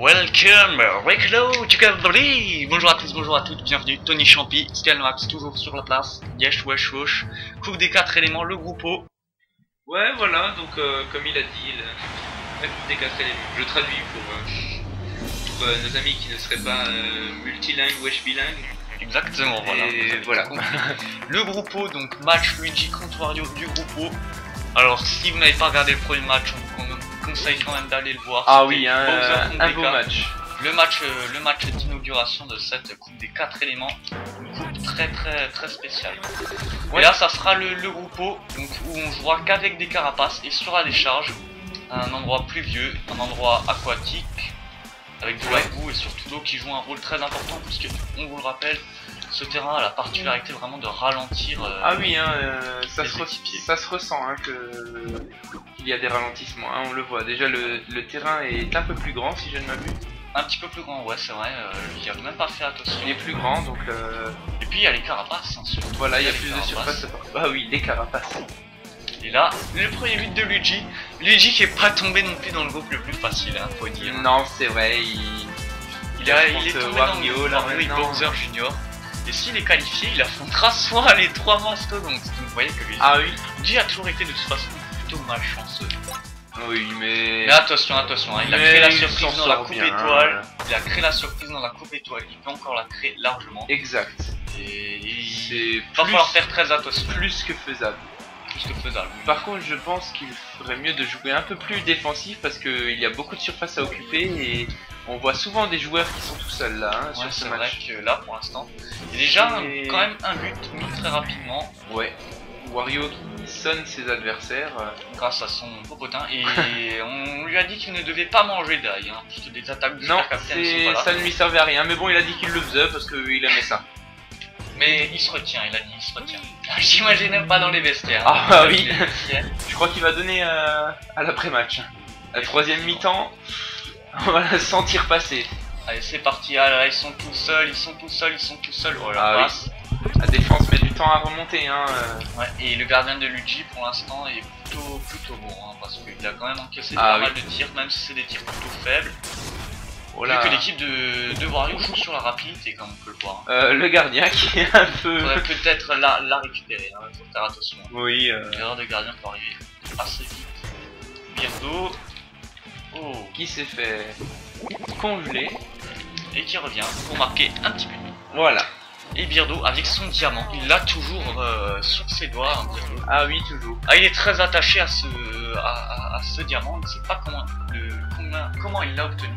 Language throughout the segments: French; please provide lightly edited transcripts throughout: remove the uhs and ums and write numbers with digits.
Welcome, Reclo, tu can believe. Bonjour à tous, bonjour à toutes, bienvenue, Tony Champi, Skelmax, toujours sur la place, Yesh, Wesh, Wesh, coupe des 4 éléments, le groupe O. Ouais, voilà, donc comme il a dit, la coupe des 4 éléments. Je traduis pour nos amis qui ne seraient pas multilingues, wesh bilingues. Exactement, voilà. Et voilà. Le groupe O, donc match Luigi contre Wario du groupe O. Alors, si vous n'avez pas regardé le premier match, on vous conseille quand même d'aller le voir. Ah oui, un beau match. Le match d'inauguration de cette coupe des 4 éléments, une coupe très spéciale. Ouais. Et là, ça sera le groupe O, donc, où on jouera qu'avec des carapaces et sur la décharge, un endroit pluvieux, un endroit aquatique, avec de la boue et surtout l'eau qui joue un rôle très important, puisque, on vous le rappelle, ce terrain a la particularité vraiment de ralentir. Ah oui, ça se ressent qu'il y a des ralentissements, hein, on le voit. Déjà, le terrain est un peu plus grand, si je ne m'abuse. Un petit peu plus grand, ouais, c'est vrai, j'y avais même pas fait attention. Il est plus grand, donc... Et puis il y a les carapaces, hein, surtout. Voilà, il y a plus de surface. Ah oui, les carapaces. Et là, le premier but de Luigi. Luigi qui est pas tombé non plus dans le groupe le plus facile, hein, faut dire. Non, c'est vrai, il est tombé Wario, dans le Bowser Junior. Et s'il est qualifié, il affrontera soit les 3 mastodontes. Donc vous voyez que Luigi a toujours été de toute façon plutôt malchanceux. Oui, mais attention, hein, il a créé la surprise dans la coupe étoile. Il a créé la surprise dans la coupe étoile. Il peut encore la créer largement. Exact. Et il va falloir faire très attention. Plus que faisable. Par contre, je pense qu'il ferait mieux de jouer un peu plus défensif parce qu'il y a beaucoup de surface à occuper et on voit souvent des joueurs qui sont tout seuls là, hein, sur ce match. C'est vrai que là, pour l'instant, il y a déjà quand même un but mis très rapidement. Ouais. Wario qui sonne ses adversaires grâce à son popotin et on lui a dit qu'il ne devait pas manger d'ail, hein, puisque des attaques de Super Captain sont pas là. Ça ne lui servait à rien, mais bon, il a dit qu'il le faisait parce qu'il aimait ça. Mais il se retient, il a dit, il se retient. J'imagine même pas dans les vestiaires. Ah bah oui. Je crois qu'il va donner à l'après-match. La troisième mi-temps, on va la sentir passer. Allez, c'est parti, là, ils sont tout seuls. Oh la passe. Oui. La défense met du temps à remonter, hein. Ouais, et le gardien de Luigi pour l'instant est plutôt bon, hein, parce qu'il a quand même encaissé pas mal de tirs, même si c'est des tirs plutôt faibles. Vu que l'équipe de Wario joue sur la rapidité, comme on peut le voir. Le gardien qui est un peu... faudrait peut-être la récupérer, hein, faut faire attention. Oui. L'erreur de gardien peut arriver assez vite. Birdo. Oh. Qui s'est fait congeler. Et qui revient pour marquer un petit but. Voilà. Et Birdo, avec son diamant, il l'a toujours sur ses doigts. Hein, ah oui, toujours. Ah, il est très attaché à ce diamant, il ne sait pas comment il l'a obtenu.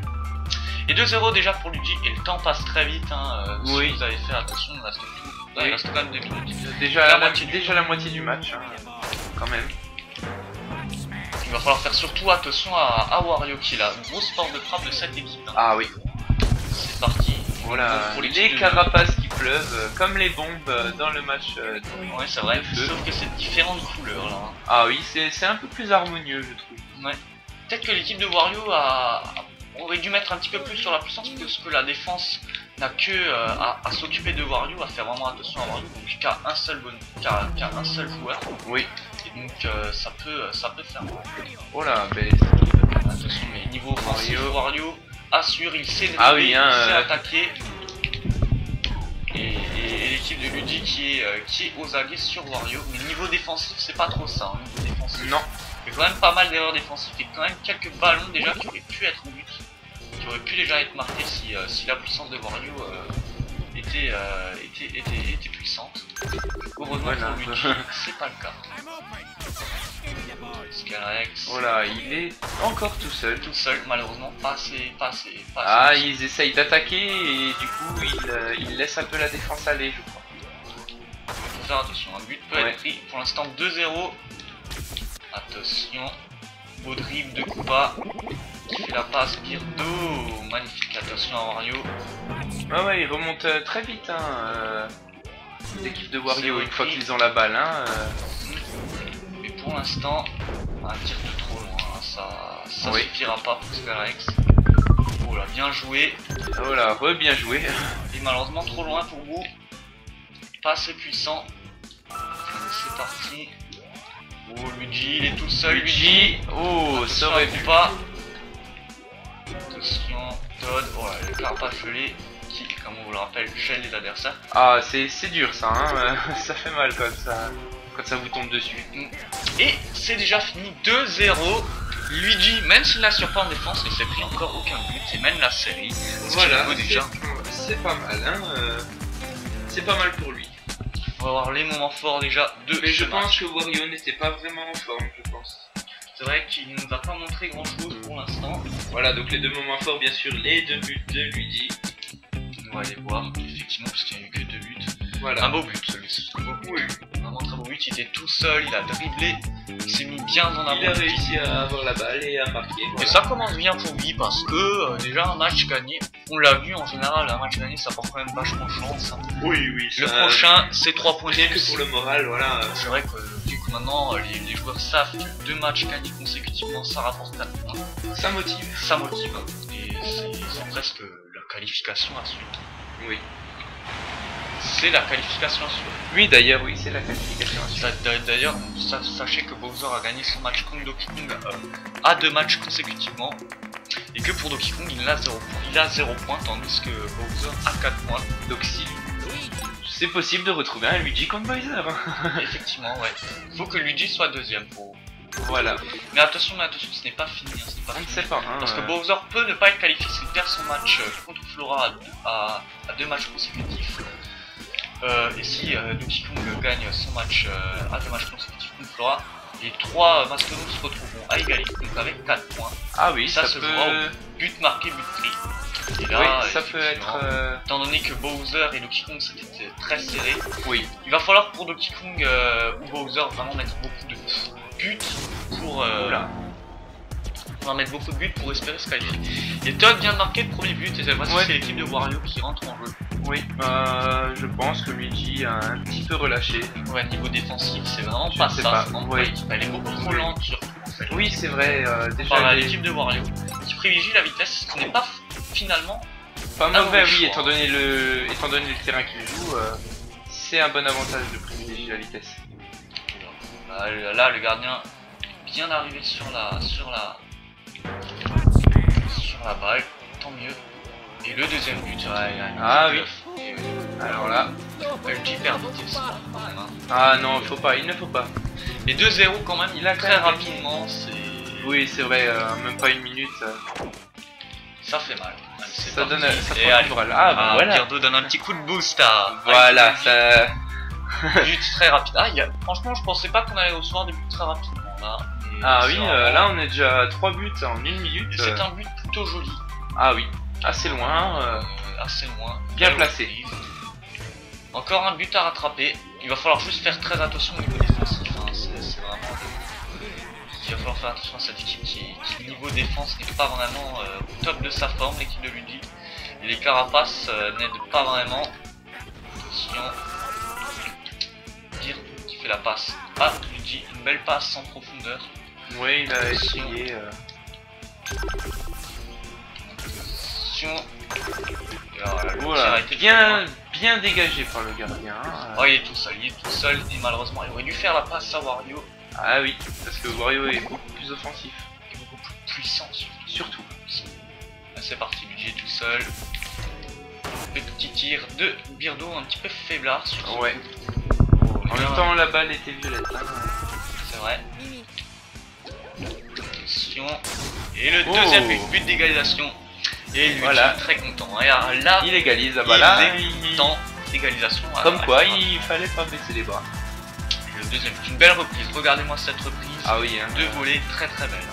Et 2-0 déjà pour Luigi, et le temps passe très vite, hein, si vous avez fait attention, il reste quand même 2 minutes. Déjà la moitié du match, hein, quand même. Il va falloir faire surtout attention à Wario qui est la grosse force de frappe de cette équipe. Hein. Ah oui. C'est parti. Voilà, pour les carapaces qui pleuvent, comme les bombes dans le match. Ouais, c'est vrai, sauf que c'est différentes couleurs là. Hein. Ah oui, c'est un peu plus harmonieux, je trouve. Ouais. Peut-être que l'équipe de Wario aurait dû mettre un petit peu plus sur la puissance, parce que la défense n'a que à s'occuper de Wario, à faire vraiment attention à Wario, donc qu'à un seul joueur. Oui. Et donc ça peut faire mal. Oh là, attention, mais niveau offensif, Wario assure, il sait il sait attaquer. Et l'équipe de Luigi qui est aux aguets sur Wario. Mais niveau défensif, c'est pas trop ça. Hein, niveau défensif. Non. Il y a quand même pas mal d'erreurs défensives et quand même quelques ballons déjà qui auraient pu être en but, qui auraient pu déjà être marqués si la puissance de Wario était puissante. Heureusement pour Luigi, c'est pas le cas. Skyrex. Voilà, il est encore tout seul. Malheureusement, pas assez. Ils essayent d'attaquer et du coup ils laissent un peu la défense aller, je crois. Il faut faire attention, un but peut être pris. Pour l'instant 2-0. Attention, au dribble de Koopa, qui fait la passe, Birdo, magnifique, attention à Wario. Ah ouais, il remonte très vite, hein, l'équipe de Wario, une fois qu'ils ont la balle, hein. Mais pour l'instant, un tir de trop loin, hein, ça suffira pas pour Skyrex. Oh là, bien joué. Oh là, bien joué. Et malheureusement trop loin pour vous, pas assez puissant. C'est parti. Oh Luigi, il est tout seul. Luigi. Oh, ça aurait pu. Pas. Todd, voilà, le carapace gelé qui, comme on vous le rappelle, gèle les adversaires. Ah, c'est dur ça, hein. Ça fait mal quand ça vous tombe dessus. Et c'est déjà fini 2-0. Luigi, même s'il la surprend en défense, ne s'est pris encore aucun but et mène la série. Voilà, déjà. C'est pas mal, hein. C'est pas mal pour lui. On va voir les moments forts déjà de. Mais je pense que Wario n'était pas vraiment en forme, je pense. C'est vrai qu'il ne nous a pas montré grand chose pour l'instant. Voilà, donc les deux moments forts, bien sûr, les deux buts de Luigi. On va aller voir, effectivement, parce qu'il n'y a eu que 2 buts. Voilà. Un beau but celui-ci. Oui. Vraiment très beau but, il était tout seul, il a dribblé, il s'est mis bien en avant. Il a réussi à avoir la balle et à marquer. Voilà. Et ça commence bien pour lui parce que déjà un match gagné, on l'a vu en général, un match gagné ça porte quand même vachement chance. Hein. Oui. Le prochain, c'est 3 points que pour le moral, voilà. C'est vrai que vu que maintenant les joueurs savent que 2 matchs gagnés consécutivement ça rapporte 4 points. Ça motive. Ça motive. Et c'est presque la qualification à suivre. Oui. C'est la qualification à suivre. Oui, d'ailleurs, oui, c'est la qualification à suivre. D'ailleurs, sachez que Bowser a gagné son match contre Donkey Kong à 2 matchs consécutivement. Et que pour Donkey Kong, il a 0 points. Il a 0 points, tandis que Bowser a 4 points. Donc si c'est possible de retrouver un Luigi contre Bowser. Effectivement, ouais. Il faut que Luigi soit deuxième pour. Voilà. Mais attention, ce n'est pas fini. Hein, on ne sait pas. Hein, parce que Bowser peut ne pas être qualifié s'il perd son match contre Flora à 2 matchs consécutifs. Et si Donkey Kong gagne son match à 2 matchs consécutifs contre Flora, les 3 mastodontes se retrouveront à égalité, donc avec 4 points. Ah oui, ça se peut. But marqué, but pris. Et là, oui, ça peut être. Étant donné que Bowser et Donkey Kong c'était très serré, oui. Il va falloir pour Donkey Kong ou Bowser vraiment mettre beaucoup de buts pour. On va mettre beaucoup de buts pour espérer se qualifier. Et Todd vient de marquer le premier but et cette fois-ci c'est l'équipe de Wario qui rentre en jeu. Oui, je pense que Luigi a un petit peu relâché. Ouais, niveau défensif, c'est vraiment pas ça. Elle est beaucoup trop lente surtout en fait. Oui, c'est vrai. Déjà, l'équipe de Wario qui privilégie la vitesse, ce qui n'est pas finalement pas mauvais, oui, étant donné le terrain qu'il joue, c'est un bon avantage de privilégier la vitesse. Là, le gardien bien arrivé sur la balle, tant mieux. Et le deuxième but, ah oui. Alors là, Luigi perd vitesse. Ah non, il ne faut pas. Et 2-0 quand même, il a très rapidement, oui, c'est vrai, même pas une minute. Ça fait mal. Ça donne du moral. Ah bah voilà. Pierdo donne un petit coup de boost à. Voilà, ça. But très rapide. Franchement, je pensais pas qu'on allait recevoir des buts très rapidement là. Ah oui, là on est déjà à 3 buts en 1 minute. C'est un but plutôt joli. Ah oui, assez loin. Assez loin. Bien placé. Encore un but à rattraper. Il va falloir juste faire très attention au niveau défensif. Hein. C'est vraiment. Il va falloir faire attention à cette équipe qui niveau défense n'est pas vraiment au top de sa forme, l'équipe de Luigi. Et les carapaces n'aident pas vraiment. Attention. Dire qui fait la passe à Luigi, une belle passe en profondeur. Oui, il a essayé. Attention. Voilà, bien dégagé par le gardien. Oh, il est tout seul et malheureusement il aurait dû faire la passe à Wario. Ah oui, parce que Wario est beaucoup plus offensif. Et beaucoup plus puissant surtout. Là, c'est parti, Luigi est tout seul. Le petit tir de Birdo un petit peu faiblard sur ce ouais. En même temps la balle était violette. Hein. C'est vrai. Attention. Et le deuxième but d'égalisation. Et lui voilà. Très content. Et là, il égalise. Bah là, égalisation. Comme quoi, il fallait pas baisser les bras. Et le deuxième, une belle reprise. Regardez-moi cette reprise. Ah oui. Hein. Deux volées très belle.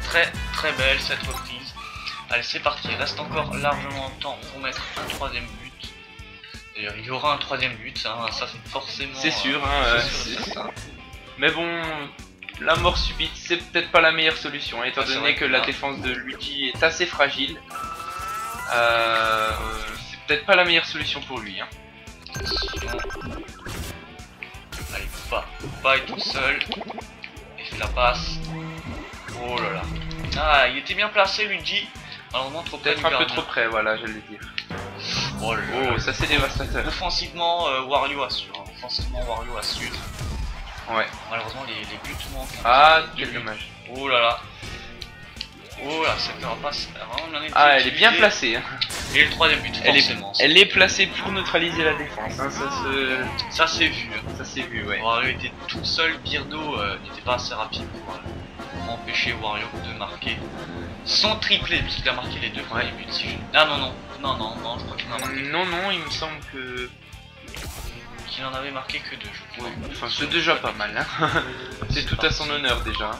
Très belle cette reprise. Allez, c'est parti. Il reste encore largement de temps pour mettre un troisième but. D'ailleurs, il y aura un troisième but. Hein. Ça, c'est forcément. C'est sûr. Hein, c'est ça. Mais bon. La mort subite, c'est peut-être pas la meilleure solution, étant donné que la défense de Luigi est assez fragile. C'est peut-être pas la meilleure solution pour lui. Hein. Allez, pas est tout seul. Il fait la passe. Oh là là. Ah, il était bien placé, Luigi. Malheureusement, trop près. Peut-être un peu trop près, voilà, j'allais dire. Oh là là. Ça c'est dévastateur. Offensivement, Wario assure. Ouais. Malheureusement les buts manquent. Ah, quel dommage. Oh là là. Oh là, cette carapace, vraiment bien été Ah, elle est utilisée. bien placée. Hein. Et le troisième but, forcément. Elle est placée pour neutraliser la défense. Hein. Ça s'est vu. Ça s'est vu, ouais. Wario était tout seul, Birdo n'était pas assez rapide pour empêcher Wario de marquer son triplé, puisqu'il a marqué les deux premiers buts. Si je... Ah non, je crois qu'il en a marqué. Non, il me semble que... Qu'il en avait marqué que deux, je crois. Enfin, c'est déjà pas mal. Hein. C'est tout à son honneur déjà. Hein.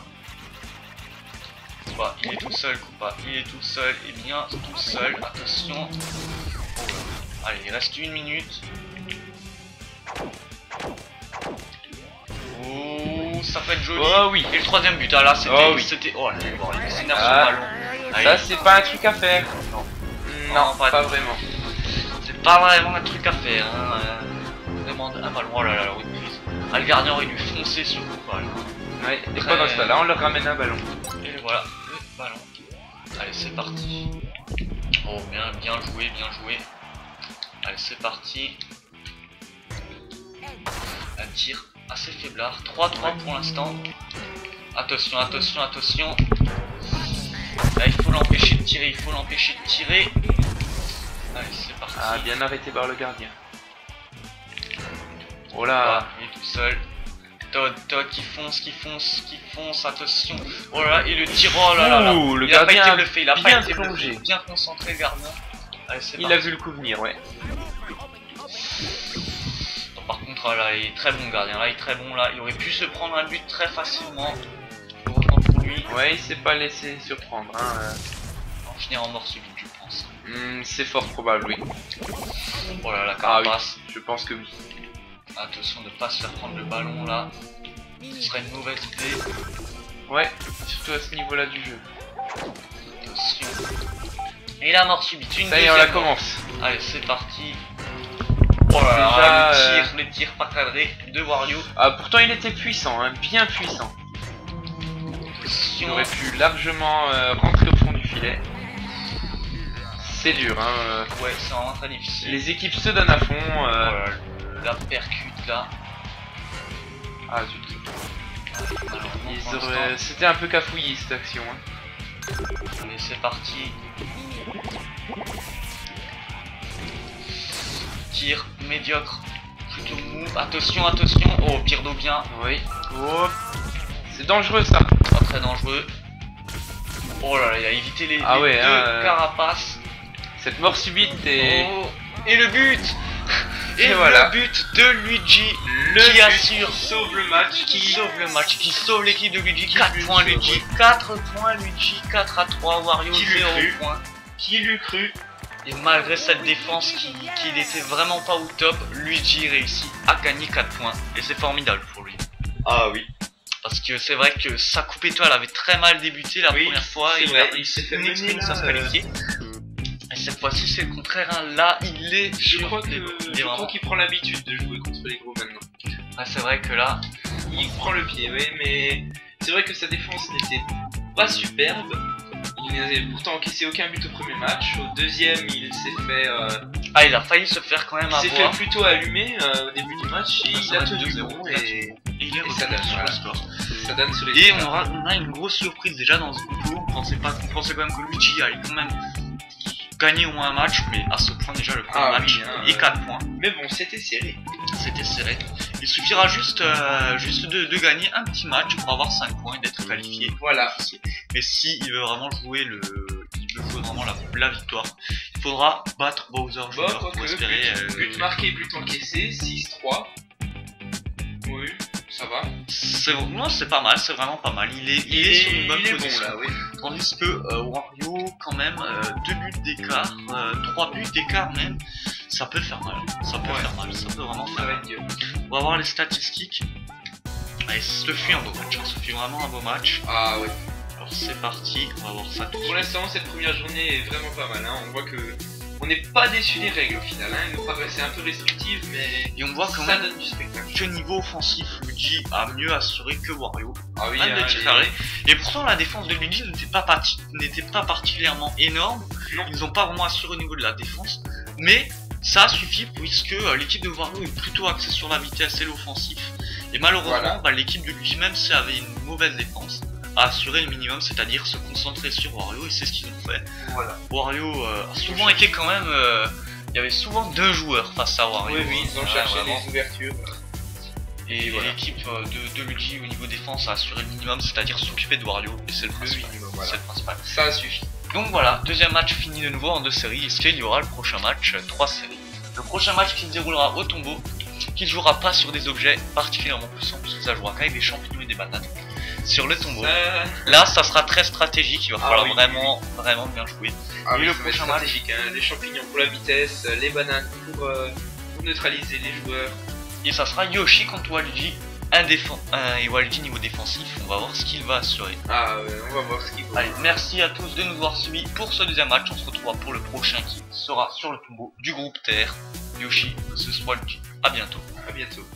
Bah, il est tout seul, Koopa, il est tout seul, et bien tout seul, attention. Allez, il reste 1 minute. Oh, ça peut être joli. Oh oui. Et le troisième but, ah là c'était... Oh oui. Oh là, il s'énerve Ah, sur le ballon. Allez. Ça c'est pas un truc à faire. Non, pas vraiment. C'est pas vraiment un truc à faire. Hein. On demande un ballon, oh là là, la reprise. Ah, le gardien aurait dû foncer sur Koopa là. Ouais, et pas dans ce cas-là, on leur ramène un ballon. Et voilà, le ballon. Allez, c'est parti. Oh, bien joué, bien joué. Allez, c'est parti. Un tir assez faiblard. 3-3 pour l'instant. Attention. Là, il faut l'empêcher de tirer, Allez, c'est parti. Ah, bien arrêté par le gardien. Oh là. Il est tout seul. Todd qui fonce, attention. Oh là là, et le tir, oh là là là. Ouh, le Il a pas gardien été a bluffé, il a bien pas été plongé. bluffé. Bien concentré le gardien. Allez, c'est Il parti. a vu le coup venir, ouais. Bon, par contre, là, il est très bon le gardien, là, il est très bon, là. Il aurait pu se prendre un but très facilement. Heureusement pour lui. Ouais, il s'est pas laissé surprendre. Hein. On va finir en mort subite, je pense. C'est fort probable, oui. Oh là là, Ah oui, carapace. je pense que oui. Attention de ne pas se faire prendre le ballon là. Ce serait une mauvaise idée. Ouais, surtout à ce niveau-là du jeu. Attention. Et la mort subite, une Ça y est, on deuxième la mort. commence. Allez, c'est parti. Oh là là, Déjà, le tir pas cadré de Wario. Ah, pourtant il était puissant, hein, bien puissant. Il Attention. aurait pu largement rentrer au fond du filet. C'est dur, hein. Ouais, c'est vraiment très difficile. Les équipes se donnent à fond. Oh là là, la percute là. Ah zut. Malheureusement, C'était un peu cafouillé cette action. Hein. allez, c'est parti. Tir médiocre. Plutôt mou. Attention. Oh, Birdo bien. Oui. Oh. C'est dangereux ça. Pas très dangereux. Oh là là, il a évité les deux carapaces. Cette mort subite est... Oh, et le but. Et voilà. le but de Luigi qui assure, sauve le match, qui sauve l'équipe de Luigi. 4 points Luigi, 4 points Luigi, 4 à 3 Wario, 0 points. Qui l'eût cru? Et malgré cette défense qui n'était vraiment pas au top, Luigi réussit à gagner 4 points. Et c'est formidable pour lui. Ah oui. Parce que c'est vrai que sa coupe étoile avait très mal débuté la première fois. Il s'est fait mener à se qualifier. Et cette fois-ci c'est le contraire, hein. Là il est Je crois qu'il prend l'habitude de jouer contre les gros maintenant. Ah, c'est vrai que là Il prend le pied, oui, mais c'est vrai que sa défense n'était pas superbe. Il n'avait pourtant encaissé aucun but au premier match. Au deuxième, il s'est fait... ah, il a failli se faire quand même il s'est avoir. fait plutôt allumer au début du match et il a tenu 2-0, bon et il est ça donne, sur voilà. le score. ça donne sur les Et scores. on a une grosse surprise déjà dans ce groupe. On pensait quand même que Luigi allait quand même gagner au moins un match, mais à ce point déjà le premier match oui, hein, et 4 points. Mais bon, c'était serré. C'était serré. Il suffira juste de gagner un petit match pour avoir 5 points et d'être qualifié. Voilà. Mais si il veut vraiment jouer la victoire, il faudra battre Bowser Jr. pour espérer. But marqué, but encaissé, 6-3. Oui, ça va. Non, c'est pas mal, c'est vraiment pas mal. Il est sur une bonne position. Bon là, oui. Tandis que Wario, quand même, 2 buts d'écart, 3 buts d'écart même, ça peut faire mal. Ça peut faire mal, ça peut vraiment Ça faire va mal. être dur. On va voir les statistiques. Allez, ce fut un beau match, ce fut vraiment un beau match. Ah ouais. Alors c'est parti, on va voir ça tout de Pour suite. l'instant, cette première journée est vraiment pas mal. Hein. On voit que on n'est pas déçu des règles au final. Hein. Elles nous paraissaient un peu restrictives, mais Et on voit quand ça même donne du spectacle. que niveau offensif, Luigi a mieux assuré que Wario. Ah oui, Même de hein, tirs ferrés. Et pourtant la défense de Luigi n'était pas particulièrement énorme. Non. Ils n'ont pas vraiment assuré au niveau de la défense. Mais ça a suffi puisque l'équipe de Wario est plutôt axée sur la vitesse et l'offensif. Et malheureusement, Voilà. l'équipe de Luigi, même si elle avait une mauvaise défense, à assurer le minimum, c'est-à-dire se concentrer sur Wario, et c'est ce qu'ils ont fait. Voilà. Wario a souvent été quand même... il y avait souvent 2 joueurs face à Wario. Oui, ils ont cherché des ouvertures. Et voilà. L'équipe de Luigi au niveau défense a assuré le minimum, c'est-à-dire s'occuper de Wario, et c'est le principal. Minimum, voilà. C'est le principal. Ça suffit. Donc voilà, deuxième match fini de nouveau en 2 séries. Est-ce qu'il y aura le prochain match 3 séries. Le prochain match qui se déroulera au tombeau, qui ne jouera pas sur des objets particulièrement puissants, puisque ça jouera qu'avec des champignons et des bananes. Sur le tombeau. Là, ça sera très stratégique, il va falloir vraiment bien jouer. Et le prochain match, hein, les champignons pour la vitesse, les bananes pour neutraliser les joueurs. Et ça sera Yoshi contre Waluigi, et Waluigi niveau défensif, on va voir ce qu'il va assurer. Ah ouais, on va voir ce qu'il va. Allez, merci à tous de nous avoir suivis pour ce deuxième match, on se retrouvera pour le prochain qui sera sur le tombeau du groupe Terre, Yoshi vs Waluigi. A bientôt. À bientôt.